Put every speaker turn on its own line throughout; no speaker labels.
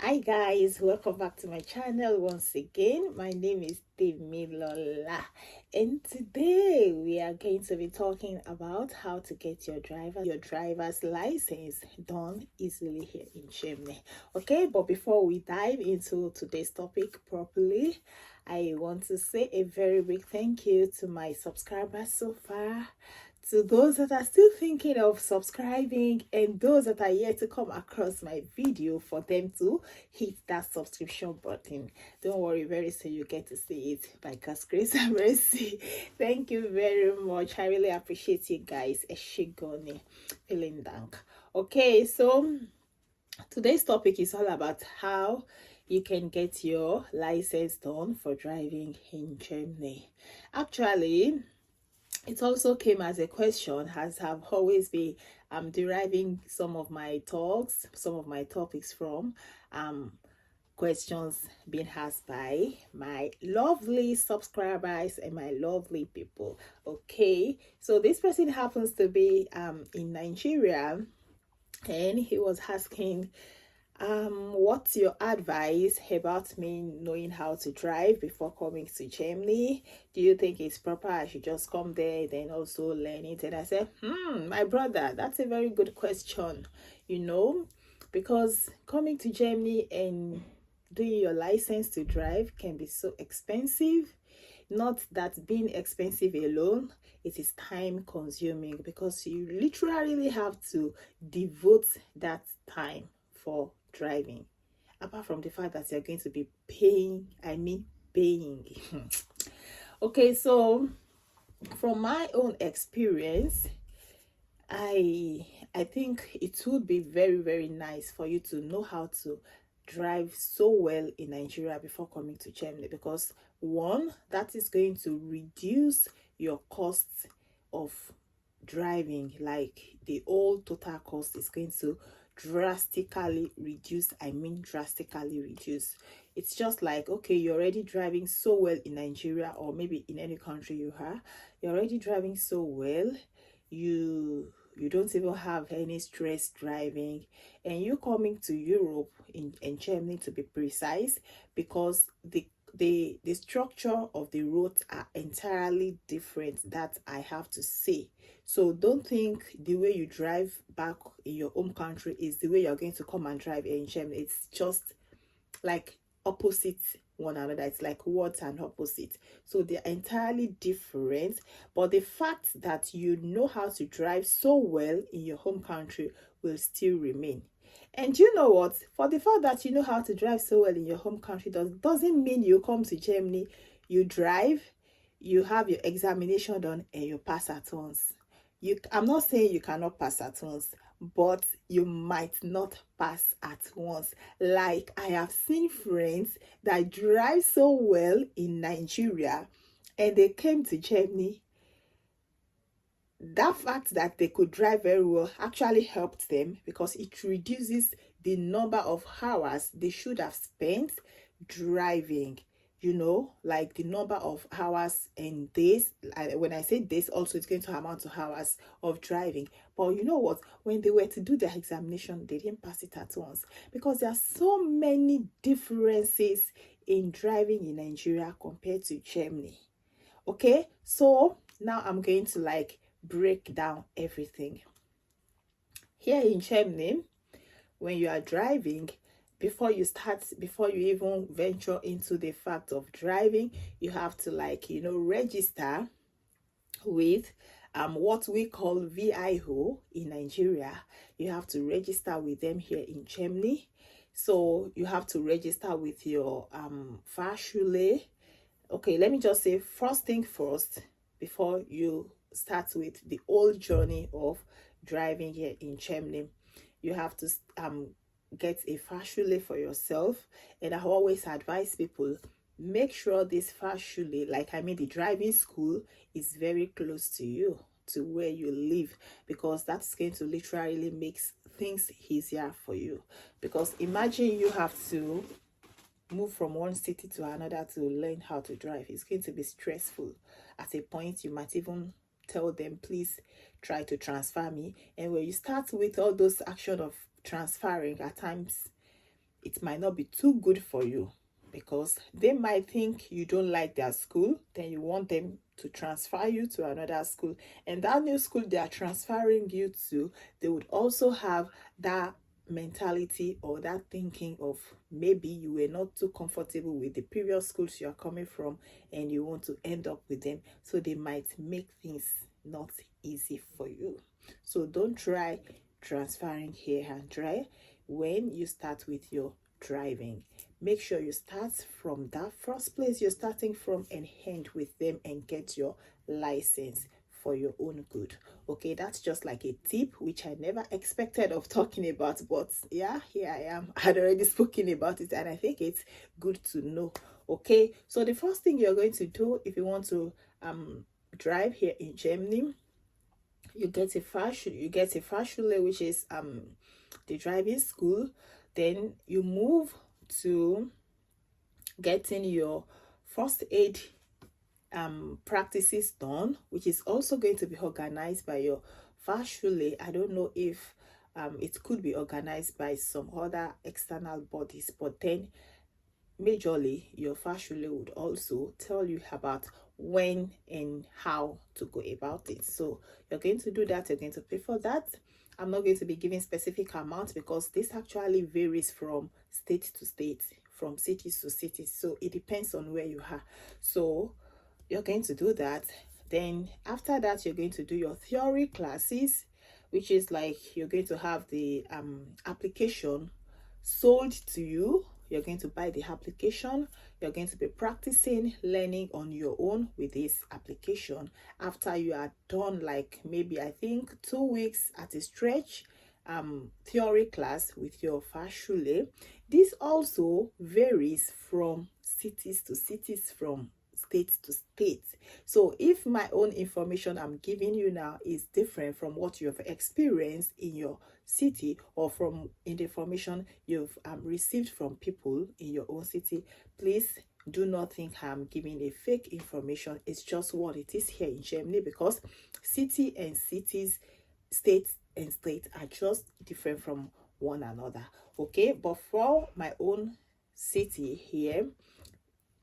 Hi guys, welcome back to my channel once again. My name is Lola, and today we are going to be talking about how to get your driver's license done easily here in Germany. Okay, but before we dive into today's topic properly, I want to say a very big thank you to my subscribers so far, to those that are still thinking of subscribing, and those that are yet to come across my video, for them to hit that subscription button. Don't worry, very soon you get to see it by God's grace and mercy. Thank you very much. I really appreciate you guys. Eshigoni, feeling dank. Okay, so today's topic is all about how you can get your license done for driving in Germany. Actually, it also came as a question, as I've always been deriving some of my talks, some of my topics from questions being asked by my lovely subscribers and my lovely people. Okay, so this person happens to be in Nigeria, and he was asking, what's your advice about me knowing how to drive before coming to Germany? Do you think it's proper I should just come there then also learn it? And I said, my brother, that's a very good question, because coming to Germany and doing your license to drive can be so expensive. Not that being expensive alone, it is time consuming, because you literally have to devote that time for driving, apart from the fact that you're going to be paying. Okay, so from my own experience, I think it would be very, very nice for you to know how to drive so well in Nigeria before coming to Germany, because one, that is going to reduce your costs of driving. Like, the whole total cost is going to drastically reduce. Drastically reduce. It's just like, okay, you're already driving so well in Nigeria, or maybe in any country you're already driving so well, you don't even have any stress driving, and you coming to Europe, in Germany to be precise, because the structure of the roads are entirely different, that I have to say. So don't think the way you drive back in your home country is the way you're going to come and drive in Germany. It's just like opposite one another. It's like words and opposite, so they're entirely different. But the fact that you know how to drive so well in your home country will still remain. And you know what, for the fact that you know how to drive so well in your home country doesn't mean you come to Germany, you drive, you have your examination done, and you pass at once. I'm not saying you cannot pass at once, but you might not pass at once. Like, I have seen friends that drive so well in Nigeria, and they came to Germany. That fact that they could drive very well actually helped them, because it reduces the number of hours they should have spent driving. Like the number of hours and days. When I say days, also it's going to amount to hours of driving. But you know what, when they were to do their examination, they didn't pass it at once, because there are so many differences in driving in Nigeria compared to Germany. Okay, so now I'm going to break down everything. Here in Germany, when you are driving, before you even venture into the fact of driving, you have to register with what we call VIO in Nigeria. You have to register with them here in Germany. So you have to register with your Fahrschule. Okay, let me just say, first thing first, before you start with the whole journey of driving here in Germany, you have to get a Fahrschule for yourself. And I always advise people, make sure this Fahrschule, the driving school, is very close to you, to where you live, because that's going to literally make things easier for you. Because imagine you have to move from one city to another to learn how to drive. It's going to be stressful. At a point, you might even tell them, please try to transfer me. And when you start with all those action of transferring, at times it might not be too good for you, because they might think you don't like their school, then you want them to transfer you to another school, and that new school they are transferring you to, they would also have that mentality or that thinking of maybe you were not too comfortable with the previous schools you are coming from, and you want to end up with them, so they might make things not easy for you. So don't try transferring here and dry. When you start with your driving, make sure you start from that first place you're starting from and end with them and get your license for your own good. Okay, that's just like a tip which I never expected of talking about, but yeah, here I am. I had already spoken about it, and I think it's good to know. Okay, so the first thing you're going to do if you want to drive here in Germany, you get a Fahrschule, which is the driving school. Then you move to getting your first aid practices done, which is also going to be organized by your Fahrschule. I don't know if it could be organized by some other external bodies, but then majorly your Fahrschule would also tell you about when and how to go about it. So you're going to do that, you're going to pay for that. I'm not going to be giving specific amounts because this actually varies from state to state, from cities to cities, so it depends on where you are. So you're going to do that. Then after that, you're going to do your theory classes, which is like you're going to have the application sold to you. You're going to buy the application. You're going to be practicing learning on your own with this application. After you are done, like maybe I think 2 weeks at a stretch theory class with your Fahrschule. This also varies from cities to cities, from state to state. So if my own information I'm giving you now is different from what you've experienced in your city, or from in the information you've received from people in your own city, please do not think I'm giving a fake information. It's just what it is here in Germany, because city and cities, states and states are just different from one another. Okay, but for my own city here,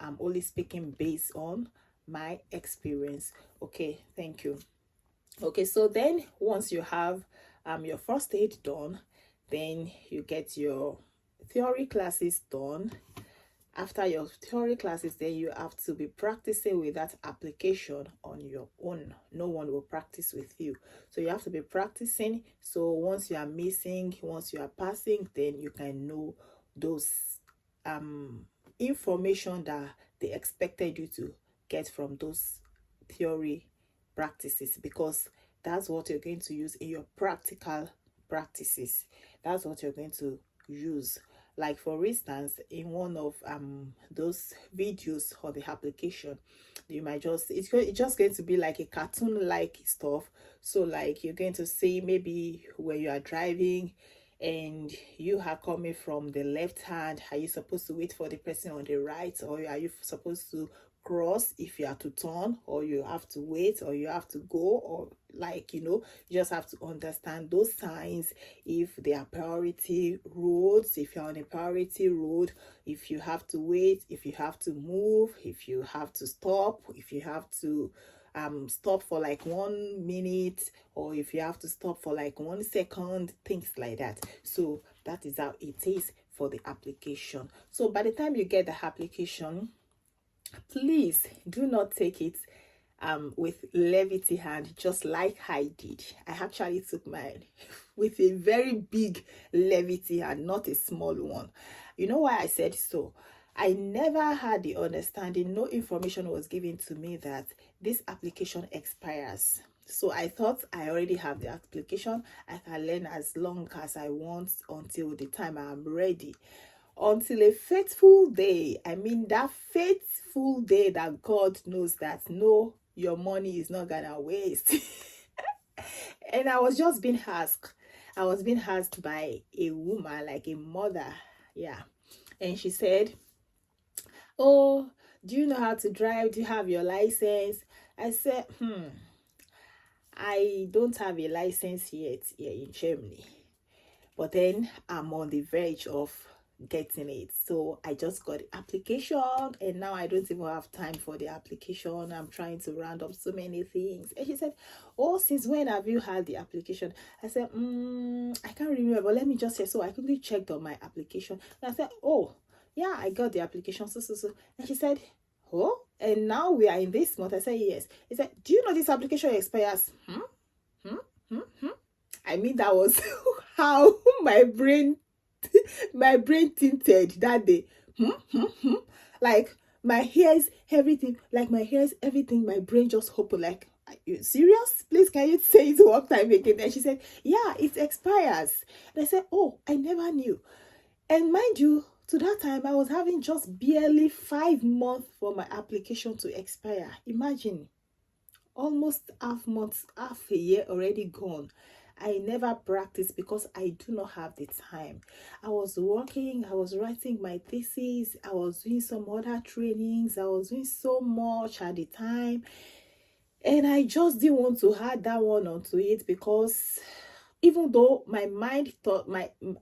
I'm only speaking based on my experience. Okay, thank you. Okay, so then once you have your first aid done, then you get your theory classes done. After your theory classes, then you have to be practicing with that application on your own. No one will practice with you, so you have to be practicing. So once you are missing, once you are passing, then you can know those information that they expected you to get from those theory practices, because that's what you're going to use in your practical practices. That's what you're going to use. Like for instance, in one of those videos on the application, you might just it's just going to be like a cartoon like stuff. So like you're going to see maybe when you are driving and you are coming from the left hand, are you supposed to wait for the person on the right, or are you supposed to cross if you have to turn, or you have to wait, or you have to go, or like, you know, you just have to understand those signs. If they are priority roads, if you're on a priority road, if you have to wait, if you have to move, if you have to stop, if you have to stop for like 1 minute, or if you have to stop for like 1 second, things like that. So that is how it is for the application. So by the time you get the application, please do not take it with levity hand, just like I did. I actually took mine with a very big levity hand, not a small one. You know why I said so? I never had the understanding, no information was given to me that this application expires. So I thought I already have the application. I can learn as long as I want until the time I'm ready. Until a fateful day, I mean that fateful day that God knows that no, your money is not gonna waste. And I was just being asked. I was being asked by a woman, like a mother. Yeah. And she said, oh, do you know how to drive? Do you have your license? I said, I don't have a license yet here in Germany. But then I'm on the verge of getting it. So I just got the application, and now I don't even have time for the application. I'm trying to round up so many things. And she said, oh, since when have you had the application? I said, I can't remember, but let me just say. So I quickly checked on my application, and I said, oh yeah, I got the application. So. And she said, oh, and now we are in this month. I said, yes. He said, do you know this application expires? I mean, that was how my brain tinted that day. Like my ears, everything. Like my ears, everything. My brain just opened. Like, are you serious? Please, can you say it one time again? And she said, yeah, it expires. And I said, oh, I never knew. And mind you, to that time, I was having just barely 5 months for my application to expire. Imagine, almost half a year already gone. I never practiced because I do not have the time. I was working, I was writing my thesis, I was doing some other trainings, I was doing so much at the time. And I just didn't want to add that one onto it, because even though my mind thought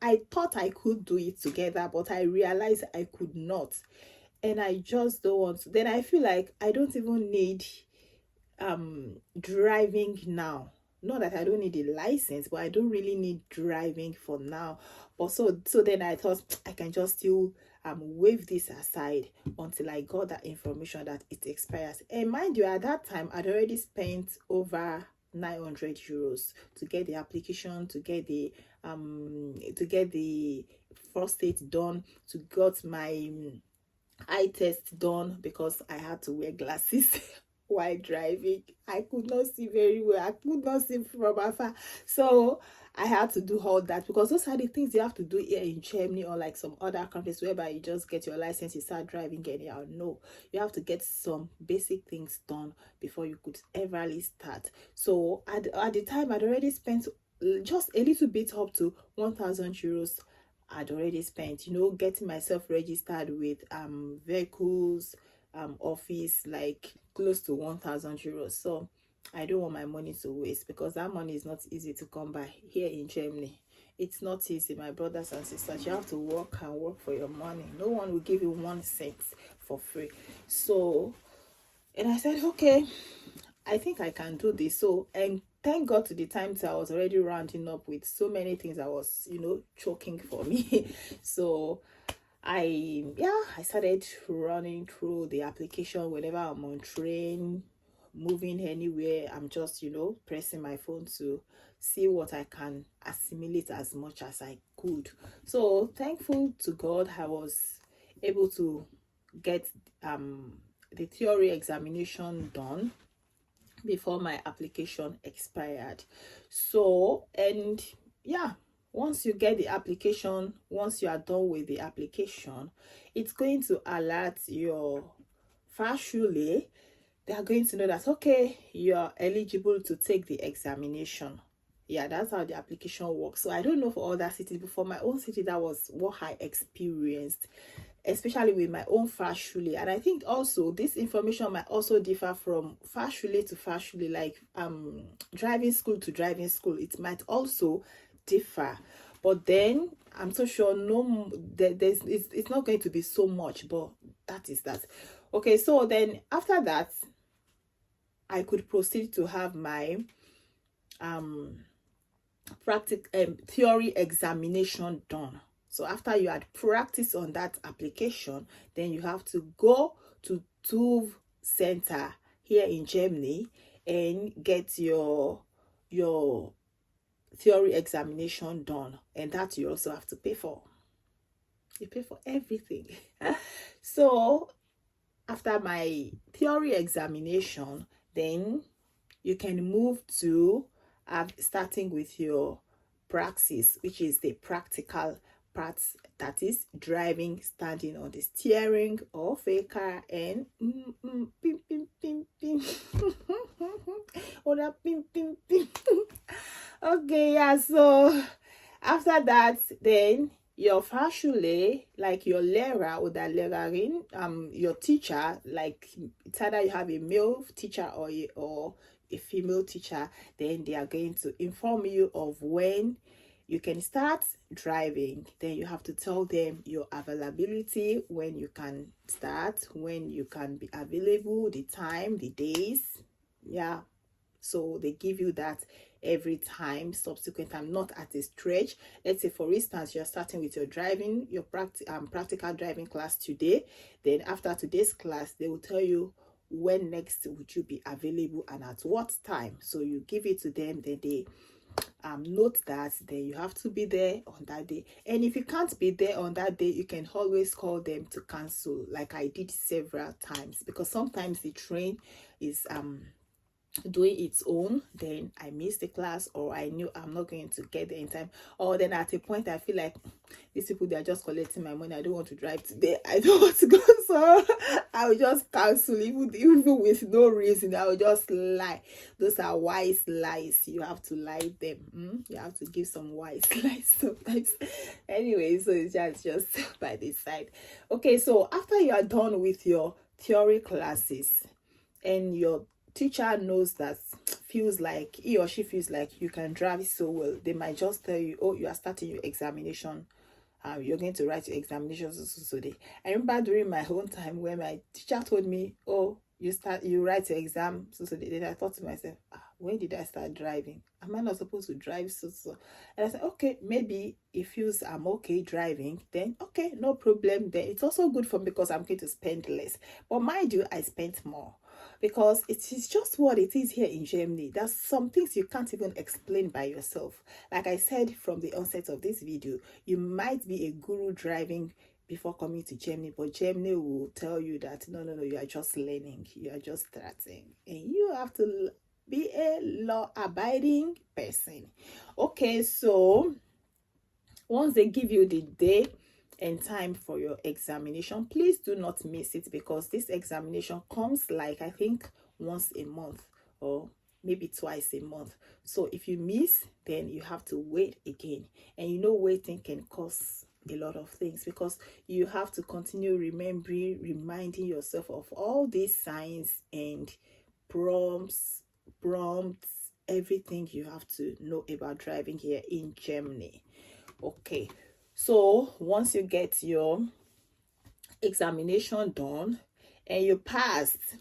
I thought I could do it together, but I realized I could not. And I just don't want to. Then I feel like I don't even need driving now. Not that I don't need a license, but I don't really need driving for now. But so then I thought I can just still wave this aside until I got that information that it expires. And mind you, at that time I'd already spent over 900 euros to get the application, to get the first aid done, to get my eye test done, because I had to wear glasses while driving. I could not see very well. I could not see from afar. So I had to do all that, because those are the things you have to do here in Germany, or like some other countries whereby you just get your license, you start driving anyhow. No, you have to get some basic things done before you could ever start. So at the time, I'd already spent just a little bit up to 1,000 euros. I'd already spent, getting myself registered with vehicles, office, like close to 1,000 euros. So I don't want my money to waste, because that money is not easy to come by here in Germany. It's not easy, my brothers and sisters. You have to work and work for your money. No one will give you 1 cent for free. So, and I said, okay, I think I can do this. So, and thank God, to the times I was already rounding up with so many things that was, choking for me. So I started running through the application. Whenever I'm on train, moving anywhere, I'm just, pressing my phone to see what I can assimilate as much as I could. So thankful to God, I was able to get the theory examination done before my application expired. So, and yeah, once you get the application, once you are done with the application, it's going to alert your Fahrschule. They are going to know that, okay, you're eligible to take the examination. Yeah, that's how the application works. So I don't know for other cities, but for my own city, that was what I experienced, especially with my own Fahrschule. And I think also this information might also differ from Fahrschule to Fahrschule, like driving school to driving school. It might also differ, but then I'm so sure it's not going to be so much, but that is that. Okay, so then after that, I could proceed to have my theory examination done. So after you had practiced on that application, then you have to go to TÜV Center here in Germany and get your theory examination done, and that you also have to pay for. You pay for everything. So after my theory examination, then you can move to starting with your praxis, which is the practical parts, that is driving, standing on the steering of a car, and pim pim pim pim or that pim pim pim. Okay, yeah, so after that, then your Fahrschule, like your Lehrer or the Lehrerin, your teacher, like it's either you have a male teacher or a female teacher, then they are going to inform you of when You can start driving, then you have to tell them your availability, when you can start, when you can be available, the time, the days. Yeah, so they give you that every time, subsequent time, not at a stretch. Let's say, for instance, you're starting with your driving, your practical driving class today. Then after today's class, they will tell you when next would you be available and at what time. So you give it to them, then they note that, then you have to be there on that day. And if you can't be there on that day, you can always call them to cancel, like I did several times, because sometimes the train is doing its own, then I missed the class, or I knew I'm not going to get there in time, or then at a point I feel like these people, they are just collecting my money, I don't want to drive today, I don't want to go, so I will just cancel, even with no reason. I will just lie. Those are wise lies. You have to lie them. You have to give some wise lies sometimes. Anyway, so it's just by this side. Okay, so after you are done with your theory classes and your teacher knows that, he or she feels like you can drive so well, they might just tell you, oh, you are starting your examination, you're going to write your examinations so day. I remember during my own time when my teacher told me, oh, you write your exam so day. Then I thought to myself, when did I start driving? Am I not supposed to drive so? And I said, okay, maybe it feels I'm okay driving, then okay, no problem. Then it's also good for me because I'm going to spend less. But mind you, I spent more, because it is just what it is here in Germany. There's some things you can't even explain by yourself. Like I said from the onset of this video, you might be a guru driving before coming to Germany, but Germany will tell you that no, you are just learning, you are just starting, and you have to be a law-abiding person. Okay, so once they give you the day and time for your examination, please do not miss it, because this examination comes, like, I think once a month or maybe twice a month. So if you miss, then you have to wait again, and waiting can cause a lot of things, because you have to continue reminding yourself of all these signs and prompts, everything you have to know about driving here in Germany. Okay, so once you get your examination done and you passed,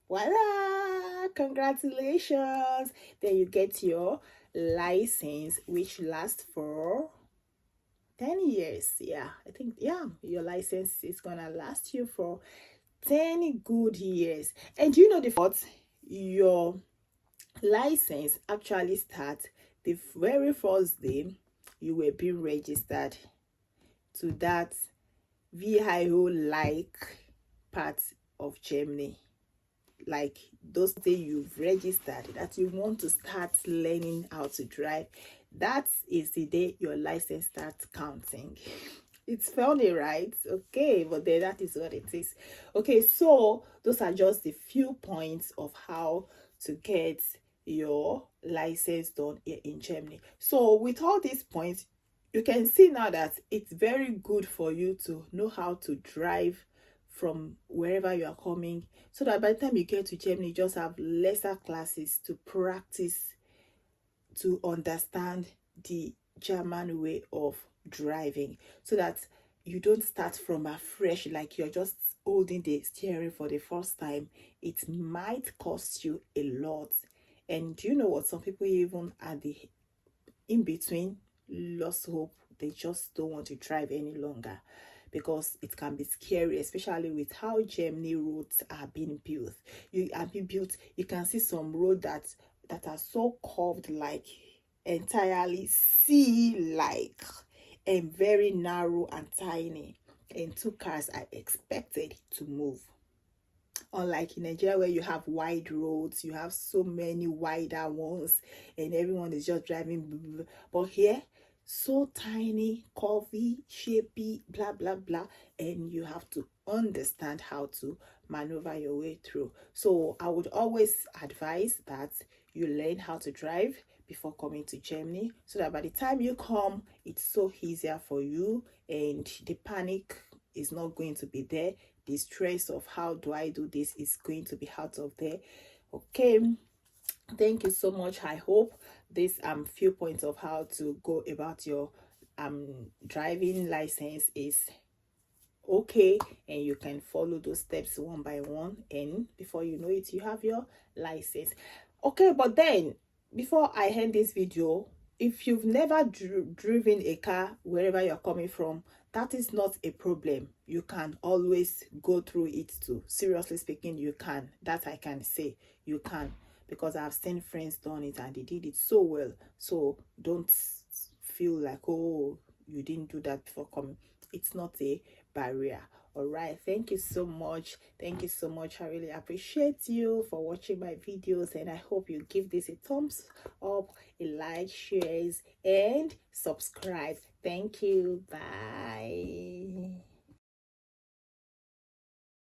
voila, congratulations, then you get your license, which lasts for 10 years. I think your license is gonna last you for 10 good years. And your license actually starts the very first day you were being registered to that VIO-like part of Germany. Like those days you've registered that you want to start learning how to drive, that is the day your license starts counting. It's funny, right? Okay, but then that is what it is. Okay, so those are just the few points of how to get your license done here in Germany. So with all these points, you can see now that it's very good for you to know how to drive from wherever you are coming, so that by the time you get to Germany, you just have lesser classes to practice, to understand the German way of driving, so that you don't start from afresh, like you're just holding the steering for the first time. It might cost you a lot. And do you know what? Some people, even at the in between, lost hope. They just don't want to drive any longer, because it can be scary, especially with how Germany roads are being built. You can see some roads that are so curved, like entirely sea-like, and very narrow and tiny, and two cars are expected to move. Unlike in Nigeria, where you have wide roads, you have so many wider ones, and everyone is just driving. But here, so tiny, curvy, shapy, blah blah blah, and you have to understand how to maneuver your way through. So I would always advise that you learn how to drive before coming to Germany, so that by the time you come, it's so easier for you, and the panic is not going to be there. The stress of how do I do this is going to be out of there. Okay, Thank you so much. I hope this few points of how to go about your driving license is okay, and you can follow those steps one by one, and before you know it, you have your license. Okay, but then before I end this video, if you've never driven a car wherever you're coming from, that is not a problem. You can always go through it too. Seriously speaking, you can. That I can say you can, because I've seen friends done it and they did it so well. So don't feel like, oh, you didn't do that before coming. It's not a barrier. All right, thank you so much. Thank you so much. I really appreciate you for watching my videos, and I hope you give this a thumbs up, a like, shares, and subscribe. Thank you. Bye.